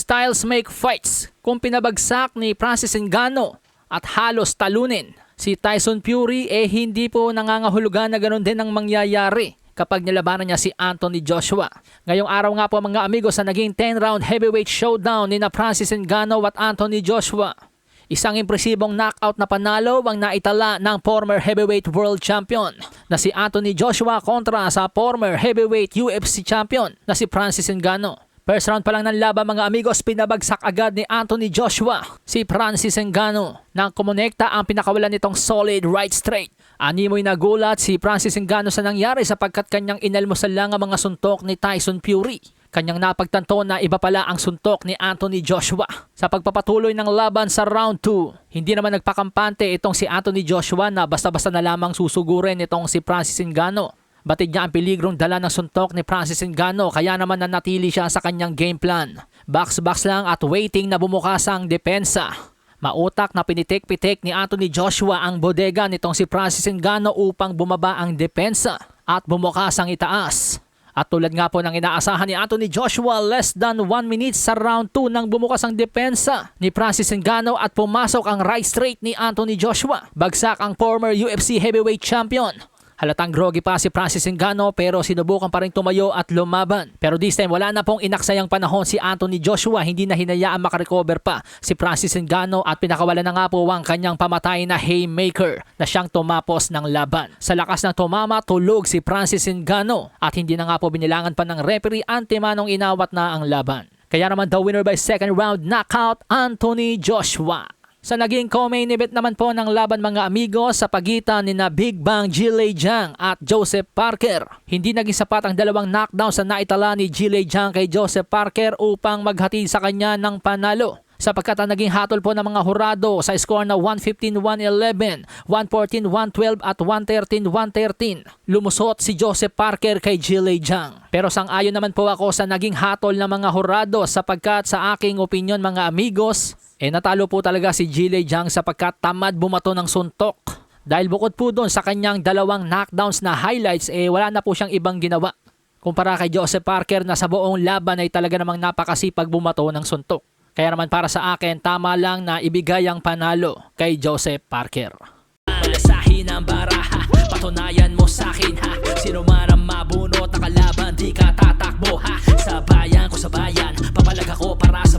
Styles make fights kung pinabagsak ni Francis Ngannou at halos talunin si Tyson Fury, hindi po nangangahulugan na ganoon din ang mangyayari kapag nilabanan niya si Anthony Joshua. Ngayong araw nga po mga amigo sa naging 10-round heavyweight showdown ni na Francis Ngannou at Anthony Joshua. Isang impresibong knockout na panalo ang naitala ng former heavyweight world champion na si Anthony Joshua kontra sa former heavyweight UFC champion na si Francis Ngannou. First round pa lang ng laban mga amigos, pinabagsak agad ni Anthony Joshua si Francis Ngannou nang kumonekta ang pinakawalan nitong solid right straight. Animoy nagulat si Francis Ngannou sa nangyari sapagkat kanyang inalmusal lang ang mga suntok ni Tyson Fury. Kanyang napagtanto na iba pala ang suntok ni Anthony Joshua. Sa pagpapatuloy ng laban sa round 2, hindi naman nagpakampante itong si Anthony Joshua na basta-basta na lamang susugurin itong si Francis Ngannou. Batid niya ang peligrong dala ng suntok ni Francis Ngannou kaya naman nanatili siya sa kanyang game plan. Box-box lang at waiting na bumukas ang depensa. Mautak na pinitik-pitik ni Anthony Joshua ang bodega nitong si Francis Ngannou upang bumaba ang depensa at bumukas ang itaas. At tulad nga po ng inaasahan ni Anthony Joshua, less than 1 minute sa round 2 nang bumukas ang depensa ni Francis Ngannou at pumasok ang right straight ni Anthony Joshua. Bagsak ang former UFC heavyweight champion. Halatang groggy pa si Francis Ngannou pero sinubukan pa rin tumayo at lumaban. Pero this time wala na pong inaksayang panahon si Anthony Joshua, hindi na hinayaan makarecover pa si Francis Ngannou at pinakawalan na nga po ang kanyang pamatay na haymaker na siyang tumapos ng laban. Sa lakas ng tumama, tulog si Francis Ngannou at hindi na nga po binilangan pa ng referee, antemanong inawat na ang laban. Kaya naman the winner by second round knockout, Anthony Joshua. Sa naging co-main event naman po ng laban mga amigos sa pagitan ni na Big Bang Zhilei Zhang at Joseph Parker. Hindi naging sapat ang dalawang knockdown sa naitala ni Zhilei Zhang kay Joseph Parker upang maghatid sa kanya ng panalo. Sapagkat ang naging hatol po ng mga hurado sa score na 115-111, 114-112 at 113-113. Lumusot si Joseph Parker kay Zhilei Zhang. Pero sang-ayon naman po ako sa naging hatol ng mga hurado sapagkat sa aking opinyon mga amigos, natalo po talaga si Zhilei Zhang sapagkat tamad bumato ng suntok. Dahil bukod po doon sa kanyang dalawang knockdowns na highlights, wala na po siyang ibang ginawa. Kumpara kay Joseph Parker na sa buong laban ay talaga namang napakasipag bumato ng suntok. Kaya naman para sa akin, tama lang na ibigay ang panalo kay Joseph Parker. Malasahin ang baraha, patunayan mo sa akin ha. Sino man ang mabunot na kalaban, di ka tatakbo ha. Sa bayan ko sa bayan, papalag ako para sa